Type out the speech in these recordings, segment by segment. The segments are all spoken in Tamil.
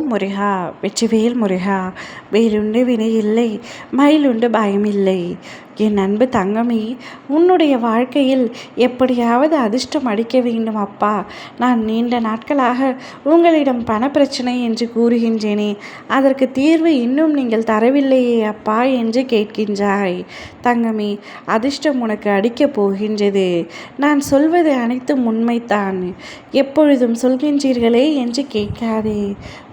ஓம் முருகா, வெற்றிவேல் முருகா. வேலுண்டு வினை இல்லை, மயிலுண்டு பயமில்லை. என் அன்பு தங்கமே, உன்னுடைய வாழ்க்கையில் எப்படியாவது அதிர்ஷ்டம் அடிக்க வேண்டும் அப்பா. நான் நீண்ட நாட்களாக உங்களிடம் பணப்பிரச்சனை என்று கூறுகின்றேனே, அதற்கு தீர்வு இன்னும் நீங்கள் தரவில்லையே அப்பா என்று கேட்கின்றாய். தங்கமே, அதிர்ஷ்டம் உனக்கு அடிக்கப் போகின்றது. நான் சொல்வது அனைத்தும் உண்மைத்தான். எப்பொழுதும் சொல்கின்றீர்களே என்று கேட்காதே.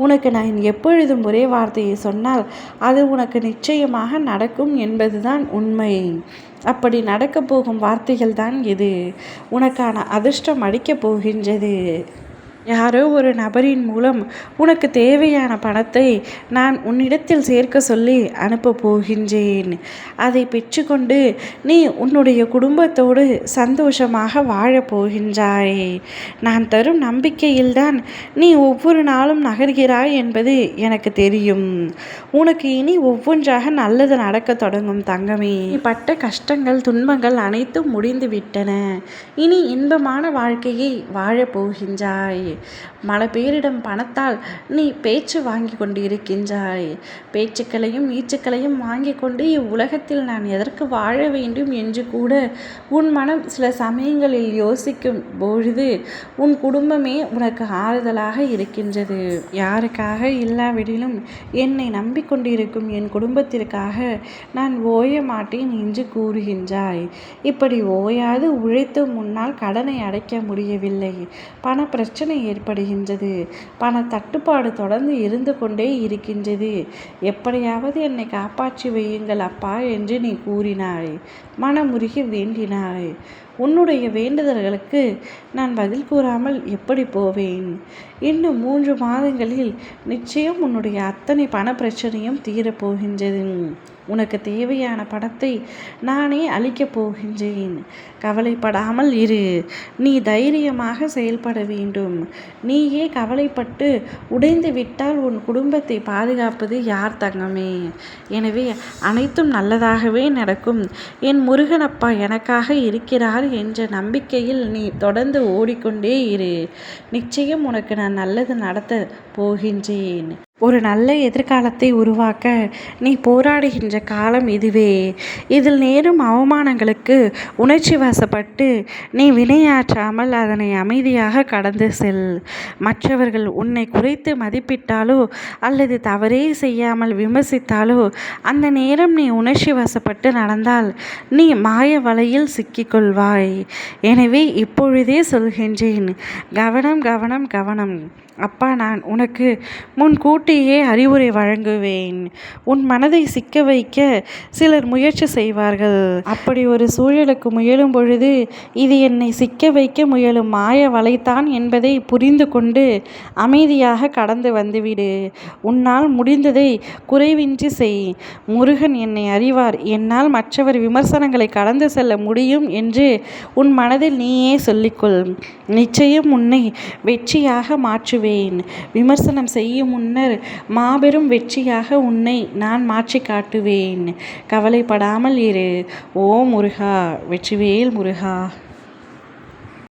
உனக்கு நான் எப்பொழுதும் ஒரே வார்த்தையை சொன்னால் அது உனக்கு நிச்சயமாக நடக்கும் என்பதுதான் உண்மை. அப்படி நடக்கப் போகும் வார்த்தைகள் தான் இது. உனக்கான அதிர்ஷ்டம் அடிக்கப் போகின்றது. யாரோ ஒரு நபரின் மூலம் உனக்கு தேவையான பணத்தை நான் உன்னிடத்தில் சேர்க்க சொல்லி அனுப்பப் போகின்றேன். அதை பெற்றுக்கொண்டு நீ உன்னுடைய குடும்பத்தோடு சந்தோஷமாக வாழப் போகின்றாய். நான் தரும் நம்பிக்கையில்தான் நீ ஒவ்வொரு நாளும் நகர்கிறாய் என்பது எனக்கு தெரியும். உனக்கு இனி ஒவ்வொன்றாக நல்லது நடக்க தொடங்கும் தங்கமே. நீ பட்ட கஷ்டங்கள் துன்பங்கள் அனைத்தும் முடிந்து விட்டன. இனி இன்பமான வாழ்க்கையை வாழப் போகின்றாய். பல பேரிடம் பணத்தால் நீ பேச்சு வாங்கி கொண்டு இருக்கின்றாய். பேச்சுக்களையும் ஈச்சுக்களையும் வாங்கி கொண்டு இவ்வுலகத்தில் நான் எதற்கு வாழ வேண்டும் என்று கூட உன் மனம் சில சமயங்களில் யோசிக்கும் பொழுது உன் குடும்பமே உனக்கு ஆறுதலாக இருக்கின்றது. யாருக்காக இல்லாவிடிலும் என்னை நம்பிக்கொண்டிருக்கும் என் குடும்பத்திற்காக நான் ஓய மாட்டேன் என்று கூறுகின்றாய். இப்படி ஓயாது உழைத்து முன்னால் கடனை அடைக்க முடியவில்லை. பண பிரச்சனை ஏற்படுகின்றது. பண தட்டுப்பாடு தொடர்ந்து இருந்து கொண்டே இருக்கின்றது. எப்படியாவது என்னை காப்பாற்றி வையுங்கள் அப்பா என்று நீ கூறினாய். மனமுருகி வேண்டினாய். உன்னுடைய வேண்டுதல்களுக்கு நான் பதில் கூறாமல் எப்படி போவேன்? இன்னும் 3 மாதங்களில் நிச்சயம் உன்னுடைய அத்தனை பண பிரச்சனையும் தீரப்போகின்றது. உனக்கு தேவையான பணத்தை நானே அளிக்கப் போகின்றேன். கவலைப்படாமல் இரு. நீ தைரியமாக செயல்பட வேண்டும். நீயே கவலைப்பட்டு உடைந்து விட்டால் உன் குடும்பத்தை பாதுகாப்பது யார் தங்கமே? எனவே அனைத்தும் நல்லதாகவே நடக்கும். என் முருகனப்பா எனக்காக இருக்கிறார் என்ற நம்பிக்கையில் நீ தொடர்ந்து ஓடிக்கொண்டே இரு. நிச்சயம் உனக்கு நான் நல்லது நடத்த போகின்றேன். ஒரு நல்ல எதிர்காலத்தை உருவாக்க நீ போராடுகின்ற காலம் இதுவே. இதில் நேரும் அவமானங்களுக்கு உணர்ச்சி வசப்பட்டு நீ வினையாற்றாமல் அதனை அமைதியாக கடந்து செல். மற்றவர்கள் உன்னை குறைத்து மதிப்பிட்டாலோ அல்லது தவறே செய்யாமல் விமர்சித்தாலோ அந்த நேரம் நீ உணர்ச்சி வசப்பட்டு நடந்தால் நீ மாய வலையில் சிக்கிக்கொள்வாய். எனவே இப்பொழுதே சொல்கின்றேன், கவனம் கவனம் கவனம். அப்பா நான் உனக்கு முன்கூட்டியே அறிவுரை வழங்குவேன். உன் மனதை சிக்க வைக்க சிலர் முயற்சி செய்வார்கள். அப்படி ஒரு சூழலுக்கு முயலும் பொழுது இது என்னை சிக்க வைக்க முயலும் மாய வலைத்தான் என்பதை புரிந்து கொண்டு அமைதியாக கடந்து வந்துவிடு. உன்னால் முடிந்ததை குறைவின்றி செய். முருகன் என்னை அறிவார். என்னால் மற்றவர் விமர்சனங்களை கடந்து செல்ல முடியும் என்று உன் மனதில் நீயே சொல்லிக்கொள். நிச்சயம் உன்னை வெற்றியாக மாற்றுவேன். விமர்சனம் செய்யும் முன்னர் மாபெரும் வெற்றியாக உன்னை நான் மாற்றி காட்டுவேன். கவலைப்படாமல் இரு. ஓ முருகா, வெற்றிவேல் முருகா.